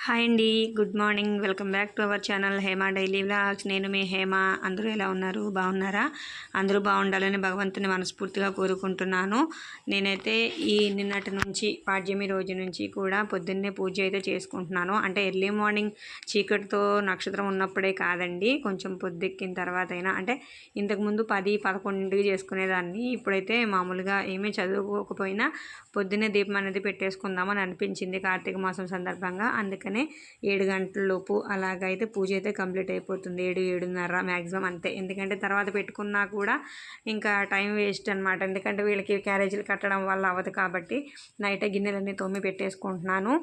Hi అండి. Good morning. Welcome back to our channel Hema daily vlogs. నేను మీ హేమ. అందరూ ఎలా ఉన్నారు? బాగున్నారా? అందరూ బాగుండాలని భగవంతుని మనస్ఫూర్తిగా కోరుకుంటున్నాను. నేనైతే ఈ నిన్నటి నుంచి పాడ్యమి రోజు నుంచి కూడా పొద్దున్నే పూజ అయితే చేసుకుంటున్నాను. అంటే ఎర్లీ మార్నింగ్ చీకటితో నక్షత్రం ఉన్నప్పుడే కాదండి, కొంచెం పొద్దెక్కిన తర్వాత అయినా. అంటే ఇంతకుముందు 10-11 చేసుకునేదాన్ని. ఇప్పుడైతే మామూలుగా ఏమీ చదువుకోకపోయినా పొద్దున్నే దీపం అనేది పెట్టేసుకుందామని అనిపించింది కార్తీక మాసం సందర్భంగా. అందుకని 7 గంటల లోపు అలాగైతే పూజ అయితే కంప్లీట్ అయిపోతుంది. 7-7:30 మ్యాక్సిమం అంతే. ఎందుకంటే తర్వాత పెట్టుకున్నా కూడా ఇంకా టైం వేస్ట్ అనమాట. ఎందుకంటే వీళ్ళకి క్యారేజీలు కట్టడం వల్ల అవ్వదు కాబట్టి నైటే గిన్నెలన్నీ తోమి పెట్టేసుకుంటున్నాను.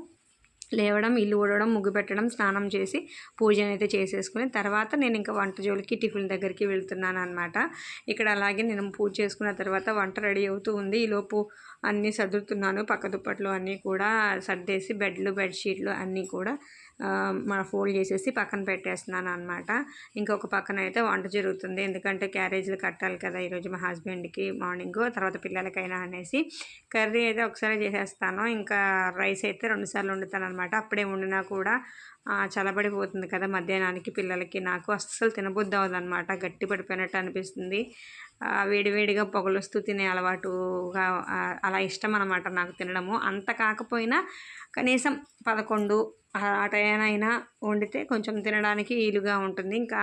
లేవడం, ఇల్లు ఊడవడం, ముగ్గు పెట్టడం, స్నానం చేసి పూజను అయితే చేసేసుకుని తర్వాత నేను ఇంకా వంట జోలికి టిఫిన్ దగ్గరికి వెళ్తున్నాను అనమాట. ఇక్కడ అలాగే నేను పూజ చేసుకున్న తర్వాత వంట రెడీ అవుతూ ఉంది. ఈలోపు అన్నీ సర్దుతున్నాను. పక్క దుప్పట్లు అన్నీ కూడా సర్దేసి బెడ్షీట్లు అన్నీ కూడా మన ఫోల్డ్ చేసేసి పక్కన పెట్టేస్తున్నాను అనమాట. ఇంకొక పక్కన అయితే వంట జరుగుతుంది. ఎందుకంటే క్యారేజీలు కట్టాలి కదా ఈరోజు మా హస్బెండ్కి మార్నింగ్, తర్వాత పిల్లలకైనా అనేసి. కర్రీ అయితే ఒకసారి చేసేస్తాను. ఇంకా రైస్ అయితే 2 సార్లు వండుతాను అనమాట. అప్పుడే వండినా కూడా చల్లబడిపోతుంది కదా మధ్యాహ్నానికి. పిల్లలకి నాకు అస్సలు తినబుద్ధి అవ్వదన్నమాట. గట్టి పడిపోయినట్టు అనిపిస్తుంది. వేడివేడిగా పొగలొస్తూ తినే అలవాటుగా అలా ఇష్టం అనమాట నాకు తినడము. అంత కాకపోయినా కనీసం 11 ఆ టైంలో వండితే కొంచెం తినడానికి వీలుగా ఉంటుంది. ఇంకా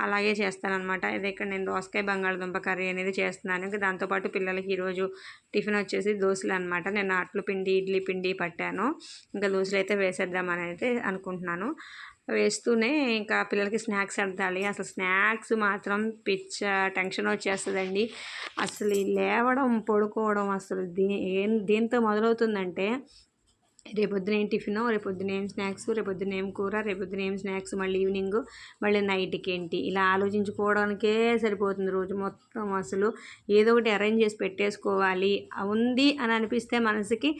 అలాగే చేస్తానన్నమాట. ఇది ఇక్కడ నేను దోసకాయ బంగాళదుంప కర్రీ అనేది చేస్తున్నాను. ఇంకా దాంతోపాటు పిల్లలకి ఈరోజు టిఫిన్ వచ్చేసి దోశలు అనమాట. నేను అట్లు పిండి, ఇడ్లీ పిండి పట్టాను. ఇంకా దోశలు అయితే వేసేద్దామని అయితే అనుకుంటున్నాను. వేస్తూనే ఇంకా పిల్లలకి స్నాక్స్ అడగాలి. అసలు స్నాక్స్ మాత్రం పిచ్చ టెన్షన్ వచ్చేస్తుందండి. అసలు లేవడం, పడుకోవడం అసలు దేంతో మొదలవుతుందంటే రేపొద్దున ఏం టిఫిను, రేపొద్దున ఏం స్నాక్స్, రేపొద్దున ఏం కూర, రేపొద్దున ఏం స్నాక్స్, మళ్ళీ ఈవినింగ్, మళ్ళీ నైట్కి ఏంటి, ఇలా ఆలోచించుకోవడానికే సరిపోతుంది రోజు మొత్తం. అసలు ఏదో ఒకటి అరేంజ్ చేసి పెట్టేసుకోవాలి ఉంది అని అనిపిస్తే మనసుకి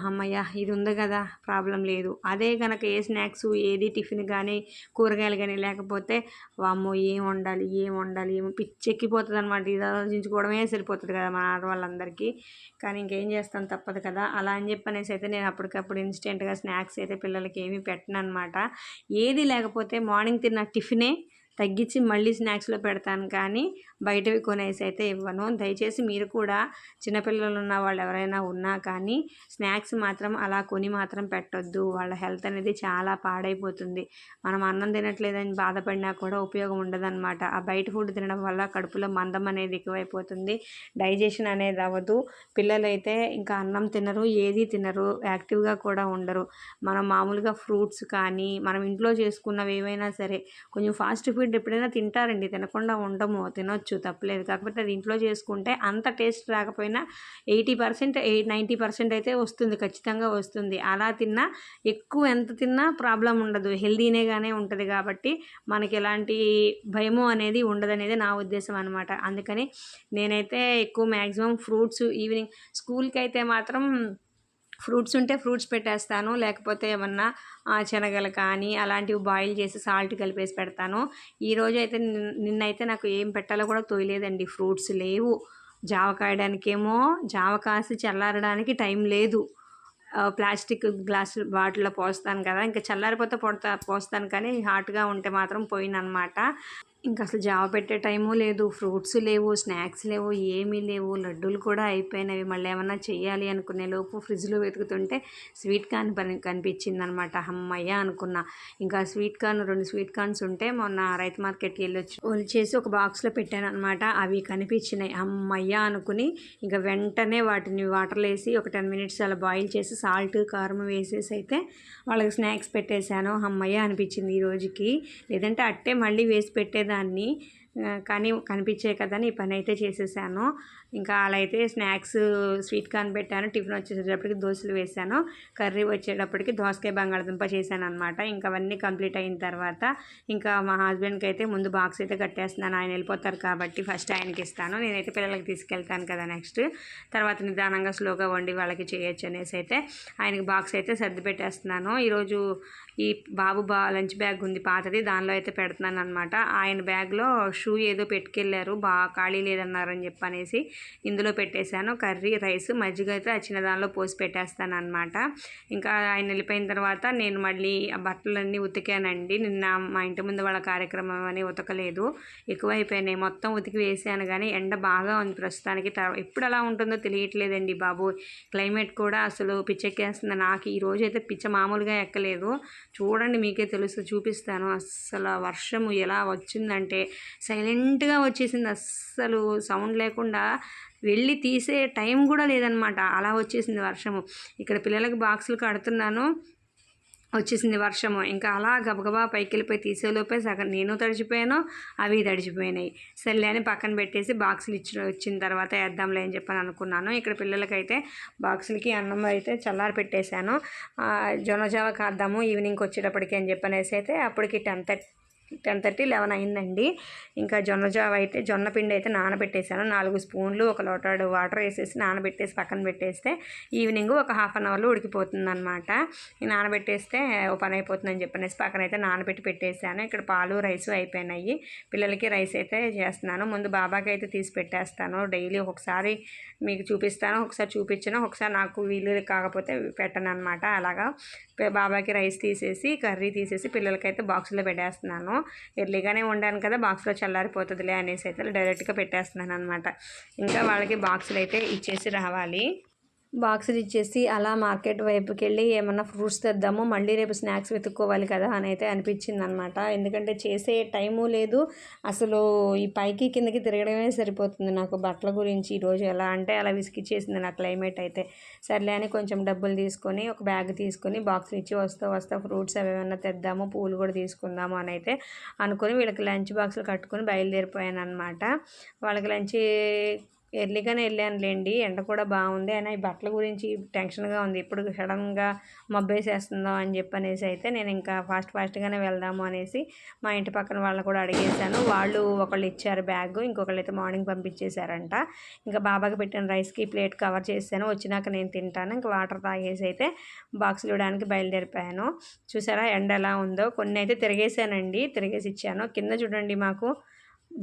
అమ్మయ్య ఇది ఉంది కదా ప్రాబ్లం లేదు. అదే కనుక ఏ స్నాక్స్ ఏది టిఫిన్ కానీ కూరగాయలు కానీ లేకపోతే వామ్మో ఏం వండాలి ఏమో పిచ్చెక్కిపోతుంది అనమాట. ఇది ఆలోచించుకోవడమే సరిపోతుంది కదా మన ఆడవాళ్ళందరికీ. కానీ ఇంకేం చేస్తాను, తప్పదు కదా. అలా అని చెప్పనేసి అయితే నేను అప్పటికప్పుడు ఇన్స్టెంట్గా స్నాక్స్ అయితే పిల్లలకి ఏమీ పెట్టను అనమాట. ఏది లేకపోతే మార్నింగ్ తిన్న టిఫినే తగ్గించి మళ్ళీ స్నాక్స్లో పెడతాను, కానీ బయటవి కొనేసి అయితే ఇవ్వను. దయచేసి మీరు కూడా చిన్నపిల్లలు ఉన్న వాళ్ళు ఎవరైనా ఉన్నా కానీ స్నాక్స్ మాత్రం అలా కొని మాత్రం పెట్టొద్దు. వాళ్ళ హెల్త్ అనేది చాలా పాడైపోతుంది. మనం అన్నం తినట్లేదని బాధపడినా కూడా ఉపయోగం ఉండదన్నమాట. ఆ బయట ఫుడ్ తినడం వల్ల కడుపులో మందం అనేది ఎక్కువైపోతుంది, డైజెషన్ అనేది అవ్వదు. పిల్లలైతే ఇంకా అన్నం తినరు, ఏది తినరు, యాక్టివ్గా కూడా ఉండరు. మనం మామూలుగా ఫ్రూట్స్ కానీ మనం ఇంట్లో చేసుకున్నవి ఏవైనా సరే కొంచెం ఫాస్ట్ ఫుడ్ ఎప్పుడైనా తింటారండి, తినకుండా ఉండము, తినొచ్చు, తప్పలేదు. కాకపోతే అది ఇంట్లో చేసుకుంటే అంత టేస్ట్ రాకపోయినా 80% 90% అయితే వస్తుంది, ఖచ్చితంగా వస్తుంది. అలా తిన్నా ఎక్కువ ఎంత తిన్నా ప్రాబ్లం ఉండదు, హెల్దీనేగానే ఉంటుంది. కాబట్టి మనకి ఎలాంటి భయము అనేది ఉండదనేది నా ఉద్దేశం అనమాట. అందుకని నేనైతే ఎక్కువ మ్యాక్సిమం ఫ్రూట్స్ ఈవినింగ్ స్కూల్కి అయితే మాత్రం ఫ్రూట్స్ ఉంటే ఫ్రూట్స్ పెట్టేస్తాను. లేకపోతే ఏమన్నా శనగలు కానీ అలాంటివి బాయిల్ చేసి సాల్ట్ కలిపేసి పెడతాను. ఈరోజు అయితే నిన్నైతే నాకు ఏం పెట్టాలో కూడా తోయలేదండి. ఫ్రూట్స్ లేవు. జావ కాయడానికేమో జావ కాసి చల్లారడానికి టైం లేదు. ప్లాస్టిక్ గ్లాసు బాటిల్లో పోస్తాను కదా, ఇంకా చల్లారిపోతే పోస్తాను, కానీ హాట్గా ఉంటే మాత్రం పోయిననమాట. ఇంకా అసలు జావ పెట్టే టైము లేదు, ఫ్రూట్స్ లేవు, స్నాక్స్ లేవు, ఏమీ లేవు. లడ్డూలు కూడా అయిపోయినవి. మళ్ళీ ఏమన్నా చేయాలి అనుకునే లోపు ఫ్రిడ్జ్లో వెతుకుతుంటే స్వీట్ కార్న్ కనిపించింది అనమాట. అమ్మయ్య అనుకున్నా. ఇంకా స్వీట్ కార్న్ 2 స్వీట్ కార్న్స్ ఉంటే మొన్న రైతు మార్కెట్కి వచ్చేసి ఒక బాక్స్లో పెట్టాను అనమాట. అవి కనిపించినాయి. అమ్మయ్య అనుకుని ఇంకా వెంటనే వాటిని వాటర్లో వేసి ఒక 10 minutes అలా బాయిల్ చేసి సాల్ట్ కారం వేసేసి అయితే వాళ్ళకి స్నాక్స్ పెట్టేశాను. అమ్మయ్య అనిపించింది ఈ రోజుకి. లేదంటే అట్టే మళ్ళీ వేసి పెట్టేదాన్ని, కానీ కనిపించాయి కదా అని ఈ పని అయితే చేసేసాను. ఇంకా అలా అయితే స్నాక్స్ స్వీట్ కార్న్ పెట్టాను. టిఫిన్ వచ్చేటప్పటికి దోశలు వేసాను. కర్రీ వచ్చేటప్పటికి దోసకాయ బంగాళదుంప చేశాను అనమాట. ఇంకా అవన్నీ కంప్లీట్ అయిన తర్వాత ఇంకా మా హస్బెండ్కి అయితే ముందు బాక్స్ అయితే కట్టేస్తున్నాను. ఆయన వెళ్ళిపోతారు కాబట్టి ఫస్ట్ ఆయనకి ఇస్తాను. నేనైతే పిల్లలకి తీసుకెళ్తాను కదా నెక్స్ట్. తర్వాత నిదానంగా స్లోగా వండి వాళ్ళకి చేయొచ్చు అనేసి అయితే ఆయనకి బాక్స్ అయితే సర్ది పెట్టేస్తున్నాను. ఈరోజు ఈ బాబు లంచ్ బ్యాగ్ ఉంది పాతది, దానిలో అయితే పెడుతున్నాను అనమాట. ఆయన బ్యాగ్లో షూ ఏదో పెట్టుకెళ్ళారు, బాగా ఖాళీ లేదన్నారని చెప్పనేసి ఇందులో పెట్టేశాను. కర్రీ, రైస్, మజ్జిగ అయితే ఆ చిన్న దానిలో పోసి పెట్టేస్తాను అనమాట. ఇంకా ఆయన వెళ్ళిపోయిన తర్వాత నేను మళ్ళీ ఆ బట్టలన్నీ ఉతికానండి. నిన్న మా ఇంటి ముందు వాళ్ళ కార్యక్రమం అని ఉతకలేదు, ఎక్కువైపోయినాయి. మొత్తం ఉతికి వేసాను కానీ ఎండ బాగా ఉంది ప్రస్తుతానికి. ఎప్పుడు అలా ఉంటుందో తెలియట్లేదండి బాబు. క్లైమేట్ కూడా అసలు పిచ్చెక్కేస్తుంది నాకు. ఈరోజు అయితే పిచ్చ మామూలుగా ఎక్కలేదు. చూడండి, మీకే తెలుసు, చూపిస్తాను. అస్సలు వర్షము ఎలా వచ్చిందంటే సైలెంట్గా వచ్చేసింది, అస్సలు సౌండ్ లేకుండా. వెళ్ళి తీసే టైం కూడా లేదనమాట, అలా వచ్చేసింది వర్షము. ఇక్కడ పిల్లలకి బాక్సులు కడుతున్నాను, వచ్చేసింది వర్షము. ఇంకా అలా గబగబా పైకి వెళ్ళిపోయి తీసేలోపే సగం నేను తడిచిపోయాను, అవి తడిచిపోయినాయి. సర్లే అని పక్కన పెట్టేసి బాక్సులు వచ్చిన తర్వాత వేద్దాంలే అని చెప్పని అనుకున్నాను. ఇక్కడ పిల్లలకైతే బాక్సులకి అన్నం అయితే చల్లారి పెట్టేశాను. జొన్నజావ కాద్దాము ఈవినింగ్కి వచ్చేటప్పటికి అని చెప్పనేసి అయితే అప్పటికి 10:30, 11 అయిందండి. ఇంకా జొన్నజావ అయితే జొన్న పిండి అయితే నానబెట్టేశాను. 4 స్పూన్లు 1 లోటాడు వాటర్ వేసేసి నానబెట్టేసి పక్కన పెట్టేస్తే ఈవినింగ్ ఒక హాఫ్ అన్ అవర్లో ఉడికిపోతుంది అనమాట. నానబెట్టేస్తే ఓ పని అయిపోతుందని చెప్పనేసి పక్కన అయితే నానబెట్టి పెట్టేశాను. ఇక్కడ పాలు, రైసు అయిపోయినాయి. పిల్లలకి రైస్ అయితే చేస్తున్నాను. ముందు బాబాకి అయితే తీసి పెట్టేస్తాను. డైలీ ఒక్కొక్కసారి మీకు చూపిస్తాను, ఒకసారి చూపించను, ఒకసారి నాకు వీలు కాకపోతే పెట్టను అనమాట. అలాగా బాబాకి రైస్ తీసేసి కర్రీ తీసేసి పిల్లలకైతే బాక్సులో పెట్టేస్తున్నాను. ఎర్లీగానే వండాను కదా, బాక్స్లో చల్లారిపోతుందిలే అనేసి అయితే డైరెక్ట్గా పెట్టేస్తున్నాను అనమాట. ఇంకా వాళ్ళకి బాక్సులు అయితే ఇచ్చేసి రావాలి. బాక్సులు ఇచ్చేసి అలా మార్కెట్ వైపుకి వెళ్ళి ఏమన్నా ఫ్రూట్స్ తెద్దాము, మళ్ళీ రేపు స్నాక్స్ వెతుక్కోవాలి కదా అని అయితే అనిపించింది అనమాట. ఎందుకంటే చేసే టైము లేదు, అసలు ఈ పైకి కిందకి తిరగడమే సరిపోతుంది నాకు. బట్టల గురించి ఈరోజు ఎలా అంటే అలా విసిగిచ్చేసింది నా క్లైమేట్ అయితే. సర్లే అని కొంచెం డబ్బులు తీసుకొని ఒక బ్యాగ్ తీసుకొని బాక్సులు ఇచ్చి వస్తా ఫ్రూట్స్ అవి ఏమన్నా తెద్దాము, పూలు కూడా తీసుకుందాము అని అయితే అనుకొని వీళ్ళకి లంచ్ బాక్సులు కట్టుకొని బయలుదేరిపోయాను అనమాట. వాళ్ళకి లంచ్ ఎర్లీగానే వెళ్ళానులేండి, ఎండ కూడా బాగుంది. అయినా ఈ బట్టల గురించి టెన్షన్గా ఉంది, ఎప్పుడు సడన్గా మబ్బేసేస్తుందో అని చెప్పనేసి అయితే నేను ఇంకా ఫాస్ట్గానే వెళ్దాము అనేసి మా ఇంటి పక్కన వాళ్ళని కూడా అడిగేశాను. వాళ్ళు ఒకళ్ళు ఇచ్చారు బ్యాగ్, ఇంకొకళ్ళు అయితే మార్నింగ్ పంపించేశారంట. ఇంకా బాబాకి పెట్టిన రైస్కి ప్లేట్ కవర్ చేశాను, వచ్చినాక నేను తింటాను. ఇంకా వాటర్ తాగేసి అయితే బాక్సులు ఇవ్వడానికి బయలుదేరిపోయాను. చూసారా ఎండ ఎలా ఉందో. కొన్ని అయితే తిరిగేసి ఇచ్చాను. కింద చూడండి, మాకు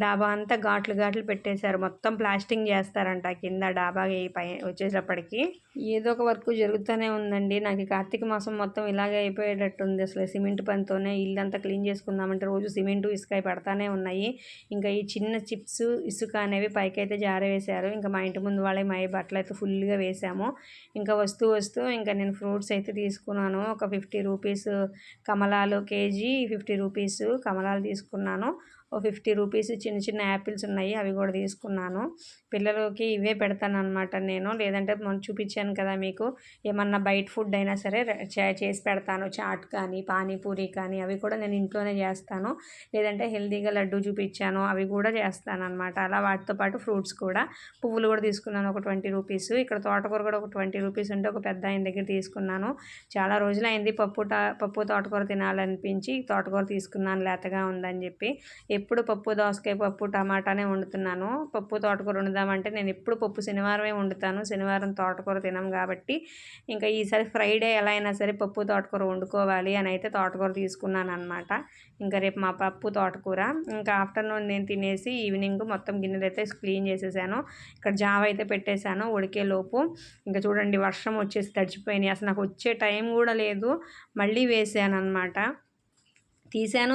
డాబా అంతా ఘాట్లు పెట్టేశారు. మొత్తం ప్లాస్టింగ్ చేస్తారంట కింద డాబా పై వచ్చేటప్పటికి. ఏదో ఒక వర్క్ జరుగుతూనే ఉందండి. నాకు కార్తీక మాసం మొత్తం ఇలాగే అయిపోయేటట్టుంది. అసలు సిమెంట్ పనితోనే ఇల్లంతా క్లీన్ చేసుకుందామంటే రోజు సిమెంటు, ఇసుక పడతానే ఉన్నాయి. ఇంకా ఈ చిన్న చిప్స్, ఇసుక అనేవి పైకైతే జారవేశారు. ఇంకా మా ఇంటి ముందు వాళ్ళే మా బట్టలు అయితే ఫుల్గా వేసాము. ఇంకా వస్తూ ఇంకా నేను ఫ్రూట్స్ అయితే తీసుకున్నాను. ఒక 50 రూపీస్ కమలాలు కేజీ, 50 రూపీస్ కమలాలు తీసుకున్నాను. ఓ 50 రూపీస్ చిన్న యాపిల్స్ ఉన్నాయి, అవి కూడా తీసుకున్నాను. పిల్లలకి ఇవే పెడతాను అనమాట నేను. లేదంటే మనం చూపించాను కదా మీకు, ఏమన్నా బయట ఫుడ్ అయినా సరే చేసి పెడతాను. చాట్ కానీ, పానీపూరి కానీ అవి కూడా నేను ఇంట్లోనే చేస్తాను. లేదంటే హెల్తీగా లడ్డు చూపించాను, అవి కూడా చేస్తాను అనమాట. అలా వాటితో పాటు ఫ్రూట్స్ కూడా. పువ్వులు కూడా తీసుకున్నాను ఒక 20 రూపీస్. ఇక్కడ తోటకూర కూడా ఒక 20 రూపీస్ ఉంటే ఒక పెద్ద ఆయన దగ్గర తీసుకున్నాను. చాలా రోజులైంది పప్పు తోటకూర తినాలనిపించి తోటకూర తీసుకున్నాను, లేతగా ఉందని చెప్పి. ఎప్పుడు పప్పు, దోసకాయ పప్పు, టమాటానే వండుతున్నాను. పప్పు తోటకూర వండుదామంటే నేను ఎప్పుడు పప్పు శనివారమే వండుతాను, శనివారం తోటకూర తినం కాబట్టి ఇంకా ఈసారి ఫ్రైడే ఎలా అయినా సరే పప్పు తోటకూర వండుకోవాలి అని అయితే తోటకూర తీసుకున్నాను అనమాట. ఇంకా రేపు మా పప్పు తోటకూర. ఇంకా ఆఫ్టర్నూన్ నేను తినేసి ఈవినింగ్ మొత్తం గిన్నెలు అయితే క్లీన్ చేసేసాను. ఇక్కడ జావ అయితే పెట్టేశాను ఉడికేలోపు. ఇంకా చూడండి వర్షం వచ్చేసి తడిచిపోయినాయి. అసలు నాకు వచ్చే టైం కూడా లేదు, మళ్ళీ వేసాను అనమాట. తీసాను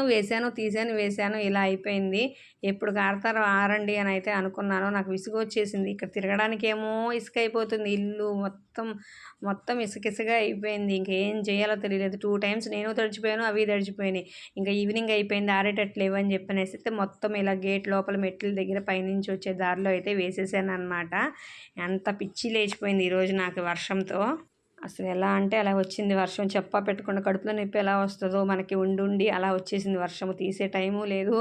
వేసాను ఇలా అయిపోయింది. ఎప్పుడు ఆడతారో ఆరండి అని అయితే అనుకున్నాను. నాకు విసుగు వచ్చేసింది. ఇక్కడ తిరగడానికి ఏమో ఇసుక అయిపోతుంది, ఇల్లు మొత్తం ఇసుకగా అయిపోయింది. ఇంకేం చేయాలో తెలియలేదు. 2 టైమ్స్ నేను తడిచిపోయాను, అవి తడిచిపోయినాయి. ఇంకా ఈవినింగ్ అయిపోయింది, ఆరేటట్లేవు అని చెప్పనేసి అయితే మొత్తం ఇలా గేట్ లోపల మెట్ల దగ్గర పైనుంచి వచ్చే దారిలో అయితే వేసేసాను అనమాట. ఎంత పిచ్చి లేచిపోయింది ఈరోజు నాకు వర్షంతో. అసలు ఎలా అంటే అలా వచ్చింది వర్షం. చెప్పా పెట్టకుండా కడుపులో నొప్పి ఎలా వస్తుందో మనకి ఉండి అలా వచ్చేసింది వర్షము. తీసే టైము లేదు.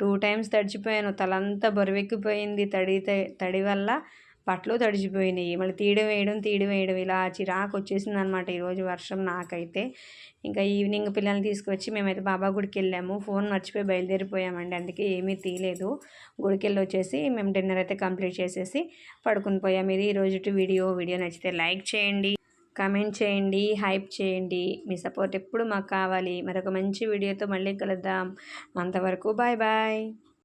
2 టైమ్స్ తడిచిపోయాను, తలంతా బరువెక్కిపోయింది. తడి వల్ల బట్టలు తడిచిపోయినాయి. మళ్ళీ తీయడం వేయడం ఇలా చిరాకు వచ్చేసింది అనమాట ఈరోజు వర్షం నాకైతే. ఇంకా ఈవినింగ్ పిల్లల్ని తీసుకొచ్చి మేమైతే బాబా గుడికి వెళ్ళాము. ఫోన్ మర్చిపోయి బయలుదేరిపోయామండి, అందుకే ఏమీ తీయలేదు. గుడికి వెళ్ళి వచ్చేసి మేము డిన్నర్ అయితే కంప్లీట్ చేసేసి పడుకుని పోయాము. ఇది ఈరోజు వీడియో నచ్చితే లైక్ చేయండి, కామెంట్ చేయండి, హైప్ చేయండి. మీ సపోర్ట్ ఎప్పుడు మాకు కావాలి. మరొక మంచి వీడియోతో మళ్ళీ కలుద్దాం. అంతవరకు బాయ్.